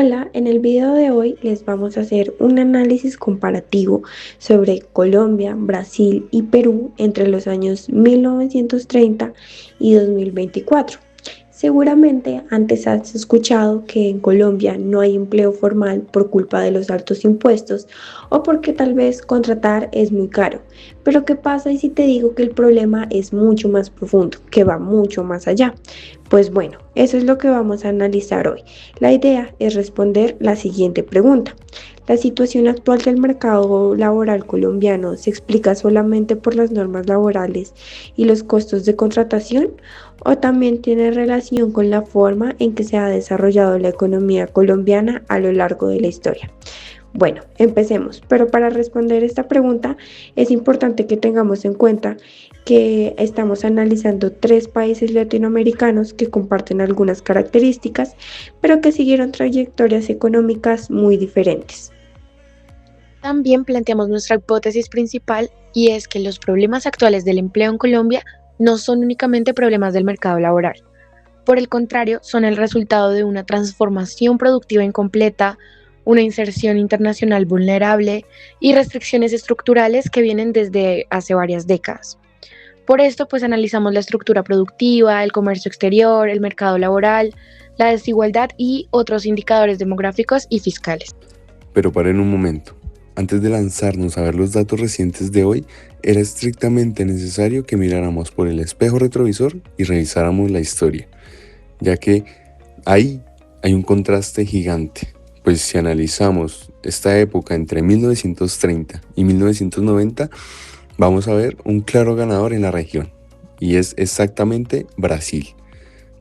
Hola, en el video de hoy les vamos a hacer un análisis comparativo sobre Colombia, Brasil y Perú entre los años 1930 y 2024. Seguramente antes has escuchado que en Colombia no hay empleo formal por culpa de los altos impuestos o porque tal vez contratar es muy caro. Pero ¿qué pasa y si te digo que el problema es mucho más profundo, que va mucho más allá? Pues bueno, eso es lo que vamos a analizar hoy. La idea es responder la siguiente pregunta. ¿La situación actual del mercado laboral colombiano se explica solamente por las normas laborales y los costos de contratación o también tiene relación con la forma en que se ha desarrollado la economía colombiana a lo largo de la historia? Bueno, empecemos, pero para responder esta pregunta es importante que tengamos en cuenta que estamos analizando tres países latinoamericanos que comparten algunas características, pero que siguieron trayectorias económicas muy diferentes. También planteamos nuestra hipótesis principal y es que los problemas actuales del empleo en Colombia no son únicamente problemas del mercado laboral. Por el contrario, son el resultado de una transformación productiva incompleta, una inserción internacional vulnerable y restricciones estructurales que vienen desde hace varias décadas. Por esto, pues analizamos la estructura productiva, el comercio exterior, el mercado laboral, la desigualdad y otros indicadores demográficos y fiscales. Pero paren un momento. Antes de lanzarnos a ver los datos recientes de hoy, era estrictamente necesario que miráramos por el espejo retrovisor y revisáramos la historia, ya que ahí hay un contraste gigante. Pues si analizamos esta época entre 1930 y 1990, vamos a ver un claro ganador en la región, y es exactamente Brasil,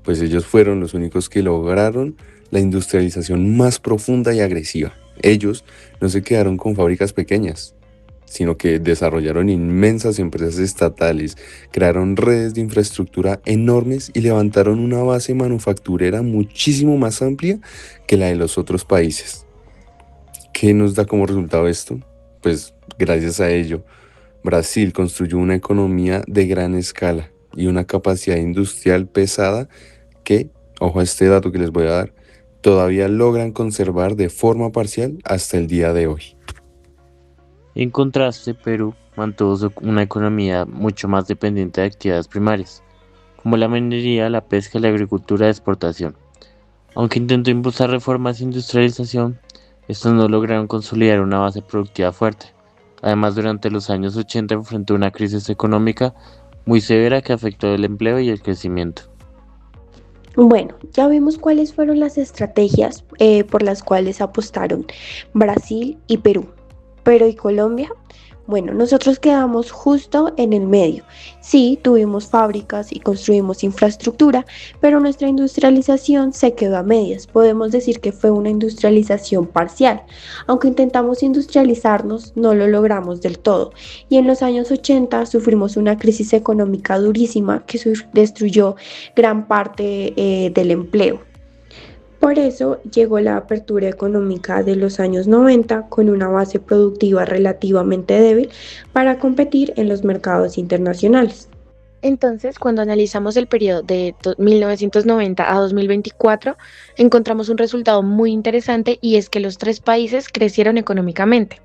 pues ellos fueron los únicos que lograron la industrialización más profunda y agresiva. Ellos no se quedaron con fábricas pequeñas, sino que desarrollaron inmensas empresas estatales, crearon redes de infraestructura enormes y levantaron una base manufacturera muchísimo más amplia que la de los otros países. ¿Qué nos da como resultado esto? Pues gracias a ello, Brasil construyó una economía de gran escala y una capacidad industrial pesada que, ojo a este dato que les voy a dar, todavía logran conservar de forma parcial hasta el día de hoy. En contraste, Perú mantuvo una economía mucho más dependiente de actividades primarias, como la minería, la pesca y la agricultura de exportación. Aunque intentó impulsar reformas e industrialización, estos no lograron consolidar una base productiva fuerte. Además, durante los años 80 enfrentó una crisis económica muy severa que afectó el empleo y el crecimiento. Bueno, ya vimos cuáles fueron las estrategias por las cuales apostaron Brasil y Perú. Pero ¿y Colombia? Bueno, nosotros quedamos justo en el medio. Sí, tuvimos fábricas y construimos infraestructura, pero nuestra industrialización se quedó a medias. Podemos decir que fue una industrialización parcial. Aunque intentamos industrializarnos, no lo logramos del todo. Y en los años 80 sufrimos una crisis económica durísima que destruyó gran parte del empleo. Por eso llegó la apertura económica de los años 90 con una base productiva relativamente débil para competir en los mercados internacionales. Entonces, cuando analizamos el periodo de 1990 a 2024, encontramos un resultado muy interesante y es que los tres países crecieron económicamente.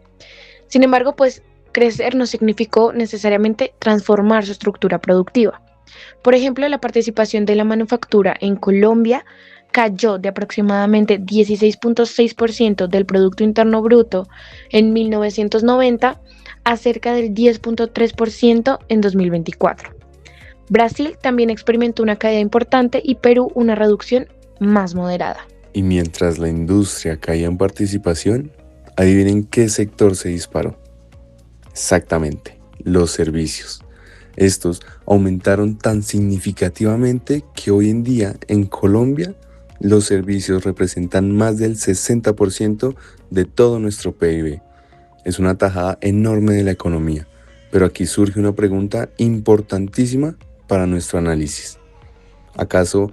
Sin embargo, pues crecer no significó necesariamente transformar su estructura productiva. Por ejemplo, la participación de la manufactura en Colombia cayó de aproximadamente 16.6% del Producto Interno Bruto en 1990 a cerca del 10.3% en 2024. Brasil también experimentó una caída importante y Perú una reducción más moderada. Y mientras la industria caía en participación, adivinen qué sector se disparó. Exactamente, los servicios. Estos aumentaron tan significativamente que hoy en día en Colombia los servicios representan más del 60% de todo nuestro PIB. Es una tajada enorme de la economía, pero aquí surge una pregunta importantísima para nuestro análisis. ¿Acaso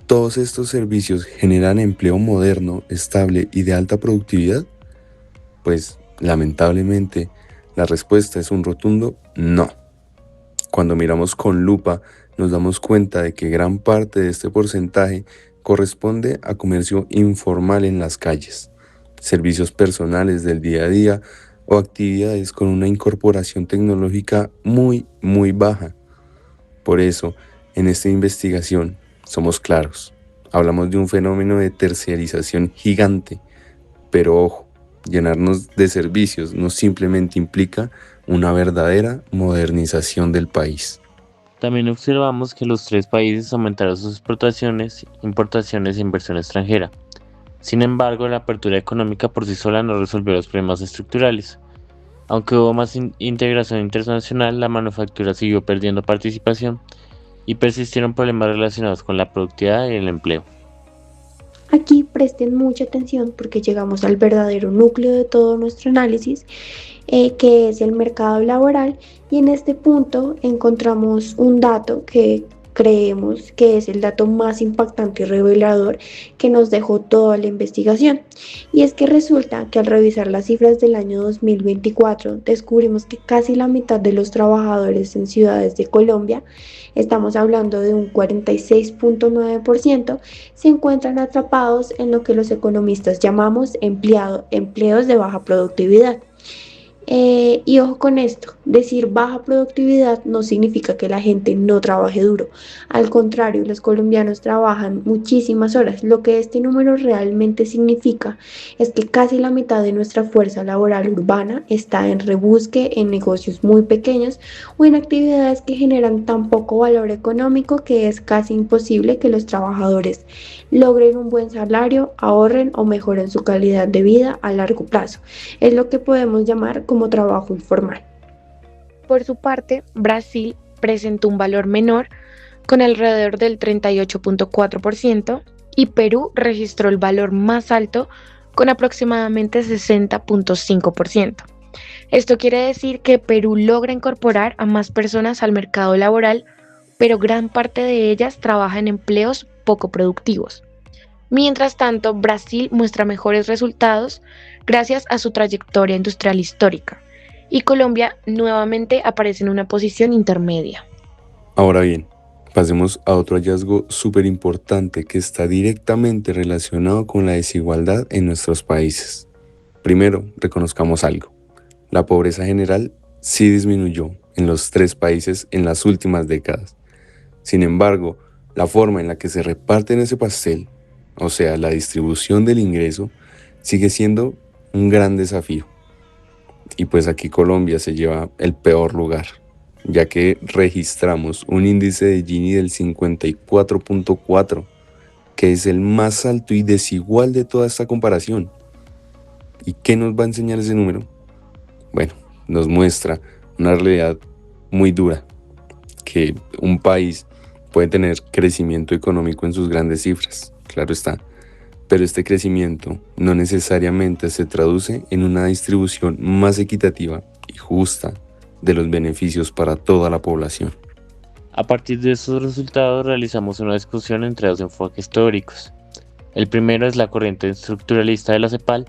todos estos servicios generan empleo moderno, estable y de alta productividad? Pues lamentablemente la respuesta es un rotundo no. Cuando miramos con lupa nos damos cuenta de que gran parte de este porcentaje corresponde a comercio informal en las calles, servicios personales del día a día o actividades con una incorporación tecnológica muy baja. Por eso, en esta investigación, somos claros. Hablamos de un fenómeno de terciarización gigante, pero ojo, llenarnos de servicios no simplemente implica una verdadera modernización del país. También observamos que los tres países aumentaron sus exportaciones, importaciones e inversión extranjera. Sin embargo, la apertura económica por sí sola no resolvió los problemas estructurales. Aunque hubo más integración internacional, la manufactura siguió perdiendo participación y persistieron problemas relacionados con la productividad y el empleo. Aquí presten mucha atención porque llegamos al verdadero núcleo de todo nuestro análisis, que es el mercado laboral, y en este punto encontramos un dato que creemos que es el dato más impactante y revelador que nos dejó toda la investigación. Y es que resulta que al revisar las cifras del año 2024 descubrimos que casi la mitad de los trabajadores en ciudades de Colombia, estamos hablando de un 46.9%, se encuentran atrapados en lo que los economistas llamamos empleos de baja productividad. Y ojo con esto, decir baja productividad no significa que la gente no trabaje duro. Al contrario, los colombianos trabajan muchísimas horas. Lo que este número realmente significa es que casi la mitad de nuestra fuerza laboral urbana está en rebusque, en negocios muy pequeños o en actividades que generan tan poco valor económico que es casi imposible que los trabajadores logren un buen salario, ahorren o mejoren su calidad de vida a largo plazo. Es lo que podemos llamar como trabajo informal. Por su parte, Brasil presentó un valor menor con alrededor del 38.4% y Perú registró el valor más alto con aproximadamente 60.5%. Esto quiere decir que Perú logra incorporar a más personas al mercado laboral, pero gran parte de ellas trabaja en empleos poco productivos. Mientras tanto, Brasil muestra mejores resultados gracias a su trayectoria industrial histórica, y Colombia nuevamente aparece en una posición intermedia. Ahora bien, pasemos a otro hallazgo súper importante que está directamente relacionado con la desigualdad en nuestros países. Primero, reconozcamos algo. La pobreza general sí disminuyó en los tres países en las últimas décadas. Sin embargo, la forma en la que se reparten ese pastel, o sea, la distribución del ingreso, sigue siendo un gran desafío. Y pues aquí Colombia se lleva el peor lugar, ya que registramos un índice de Gini del 54.4, que es el más alto y desigual de toda esta comparación. ¿Y qué nos va a enseñar ese número? Bueno, nos muestra una realidad muy dura, que un país puede tener crecimiento económico en sus grandes cifras, claro está, pero este crecimiento no necesariamente se traduce en una distribución más equitativa y justa de los beneficios para toda la población. A partir de estos resultados realizamos una discusión entre dos enfoques teóricos. El primero es la corriente estructuralista de la CEPAL.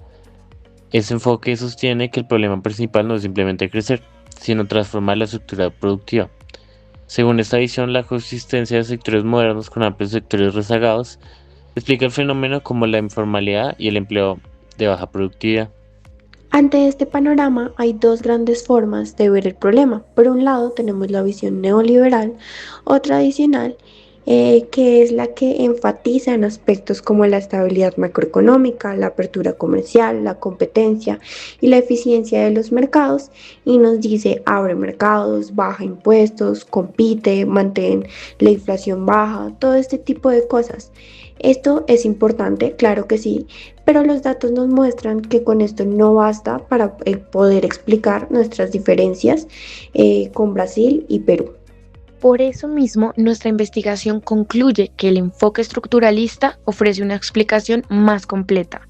Ese enfoque sostiene que el problema principal no es simplemente crecer, sino transformar la estructura productiva. Según esta visión, la coexistencia de sectores modernos con amplios sectores rezagados explica el fenómeno como la informalidad y el empleo de baja productividad. Ante este panorama hay dos grandes formas de ver el problema. Por un lado tenemos la visión neoliberal o tradicional, que es la que enfatiza en aspectos como la estabilidad macroeconómica, la apertura comercial, la competencia y la eficiencia de los mercados, y nos dice abre mercados, baja impuestos, compite, mantén la inflación baja, todo este tipo de cosas. Esto es importante, claro que sí, pero los datos nos muestran que con esto no basta para poder explicar nuestras diferencias con Brasil y Perú. Por eso mismo, nuestra investigación concluye que el enfoque estructuralista ofrece una explicación más completa.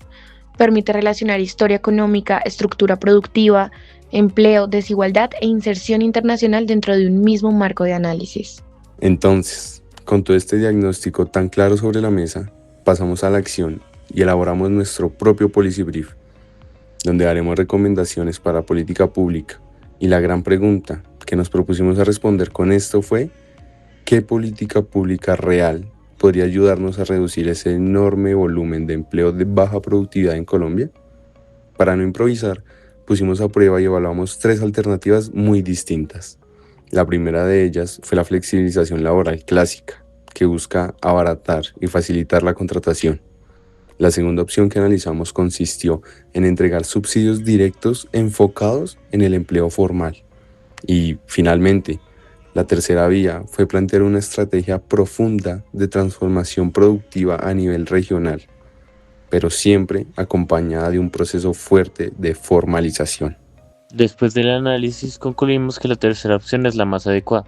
Permite relacionar historia económica, estructura productiva, empleo, desigualdad e inserción internacional dentro de un mismo marco de análisis. Entonces, con todo este diagnóstico tan claro sobre la mesa, pasamos a la acción y elaboramos nuestro propio Policy Brief, donde haremos recomendaciones para política pública. Y la gran pregunta que nos propusimos a responder con esto fue: ¿qué política pública real podría ayudarnos a reducir ese enorme volumen de empleo de baja productividad en Colombia? Para no improvisar, pusimos a prueba y evaluamos 3 alternativas muy distintas. La primera de ellas fue la flexibilización laboral clásica, que busca abaratar y facilitar la contratación. La segunda opción que analizamos consistió en entregar subsidios directos enfocados en el empleo formal. Y finalmente, la tercera vía fue plantear una estrategia profunda de transformación productiva a nivel regional, pero siempre acompañada de un proceso fuerte de formalización. Después del análisis concluimos que la tercera opción es la más adecuada.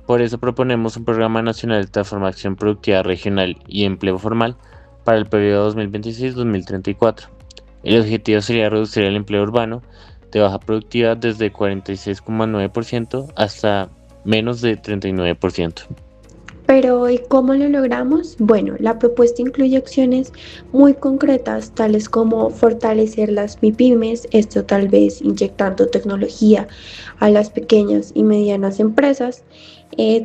Por eso proponemos un Programa Nacional de Transformación Productiva Regional y Empleo Formal para el periodo 2026-2034. El objetivo sería reducir el empleo urbano de baja productividad desde 46,9% hasta menos de 39%. Pero ¿y cómo lo logramos? Bueno, la propuesta incluye acciones muy concretas, tales como fortalecer las MIPYMES, esto tal vez inyectando tecnología a las pequeñas y medianas empresas,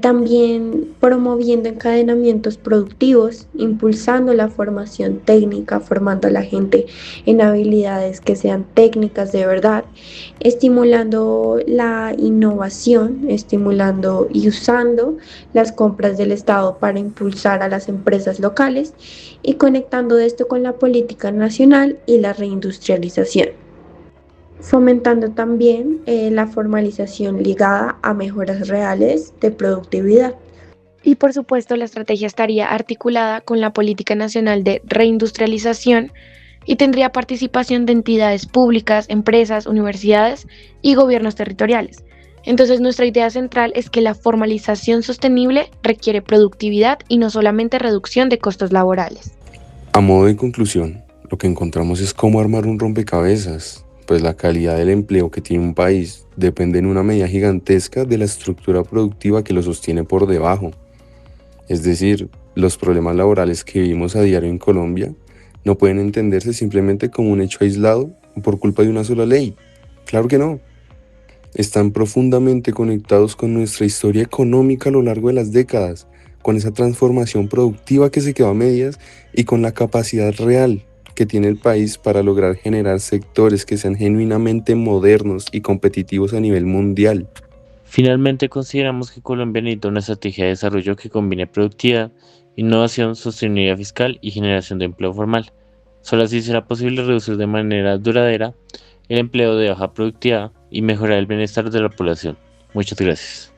también promoviendo encadenamientos productivos, impulsando la formación técnica, formando a la gente en habilidades que sean técnicas de verdad, estimulando la innovación, estimulando y usando las compras del Estado para impulsar a las empresas locales y conectando esto con la política nacional y la reindustrialización, fomentando también la formalización ligada a mejoras reales de productividad. Y por supuesto, la estrategia estaría articulada con la Política Nacional de Reindustrialización y tendría participación de entidades públicas, empresas, universidades y gobiernos territoriales. Entonces, nuestra idea central es que la formalización sostenible requiere productividad y no solamente reducción de costos laborales. A modo de conclusión, lo que encontramos es cómo armar un rompecabezas, pues la calidad del empleo que tiene un país depende en una medida gigantesca de la estructura productiva que lo sostiene por debajo. Es decir, los problemas laborales que vivimos a diario en Colombia no pueden entenderse simplemente como un hecho aislado o por culpa de una sola ley. Claro que no. Están profundamente conectados con nuestra historia económica a lo largo de las décadas, con esa transformación productiva que se quedó a medias y con la capacidad real que tiene el país para lograr generar sectores que sean genuinamente modernos y competitivos a nivel mundial. Finalmente, consideramos que Colombia necesita una estrategia de desarrollo que combine productividad, innovación, sostenibilidad fiscal y generación de empleo formal. Solo así será posible reducir de manera duradera el empleo de baja productividad y mejorar el bienestar de la población. Muchas gracias.